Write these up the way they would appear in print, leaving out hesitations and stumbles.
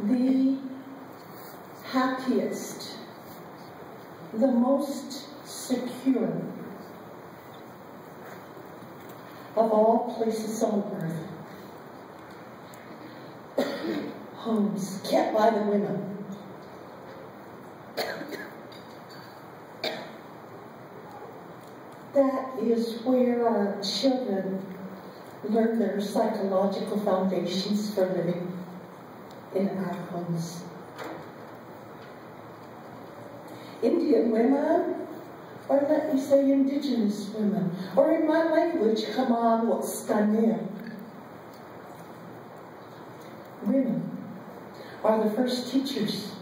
the happiest, the most secure of all places on earth. Homes kept by the women. That is where our children learn their psychological foundations for living in our homes. Indian women, or let me say indigenous women, or in my language, Kamawatskane. Women are the first teachers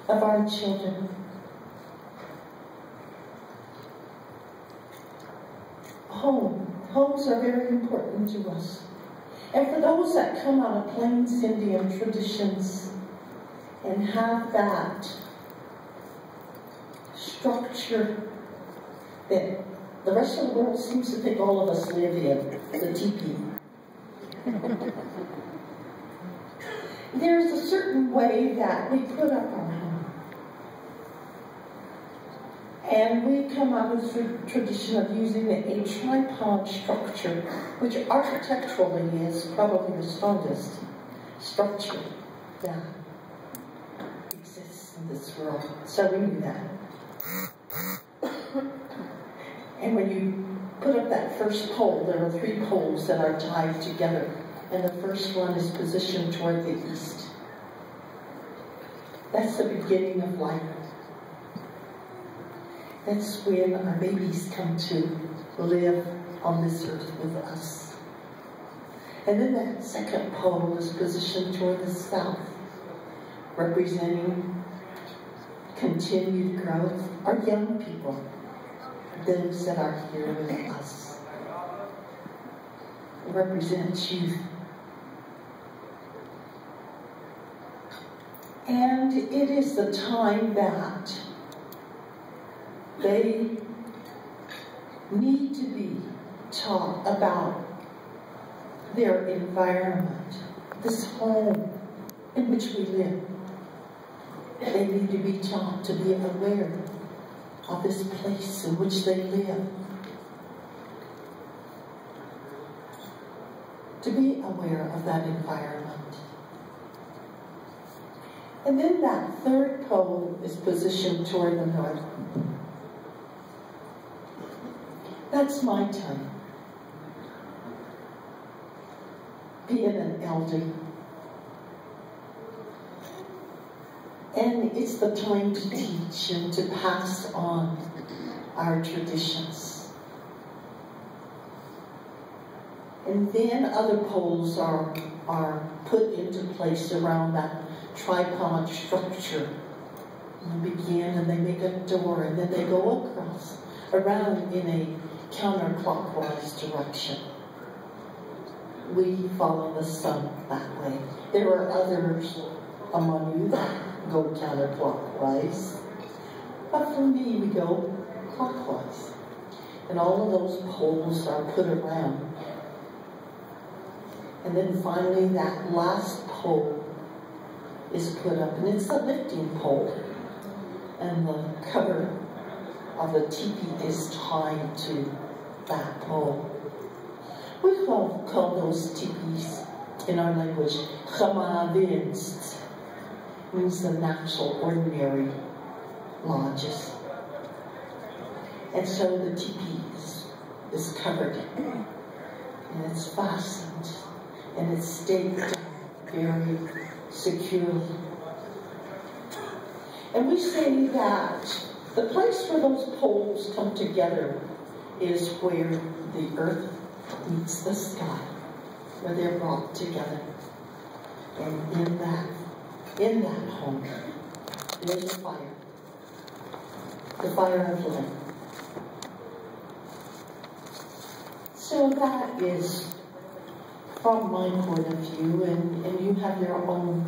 of our children. Homes are very important to us. And for those that come out of Plains Indian traditions and have that structure that the rest of the world seems to think all of us live in, the teepee. There's a certain way that we put up our home. And we come out of the tradition of using a tripod structure, which architecturally is probably the strongest structure that exists in this world. So we knew that. And when you put up that first pole, there are 3 poles that are tied together. And the first one is positioned toward the east. That's the beginning of life. That's when our babies come to live on this earth with us. And then that second pole is positioned toward the south, representing continued growth. Our young people, those that are here with us, represent youth. And it is the time that they need to be taught about their environment, this home in which we live. They need to be taught to be aware of this place in which they live. To be aware of that environment. And then that third pole is positioned toward the north. That's my time. Being an elder. And it's the time to teach and to pass on our traditions. And then other poles are put into place around that tripod structure. And they begin and they make a door and then they go across, around in a counterclockwise direction. We follow the sun that way. There are others among you that go counterclockwise, but for me we go clockwise. And all of those poles are put around. And then finally that last pole is put up, and it's the lifting pole. And the cover of the teepee is tied to that pole. We call those teepees in our language Chamavins, means the natural, ordinary lodges. And so the teepee is covered, and it's fastened, and it's staked very securely. And we say that the place where those poles come together is where the earth meets the sky, where they're brought together. And in that home, there's a fire, the fire of life. So that is from my point of view, and you have your own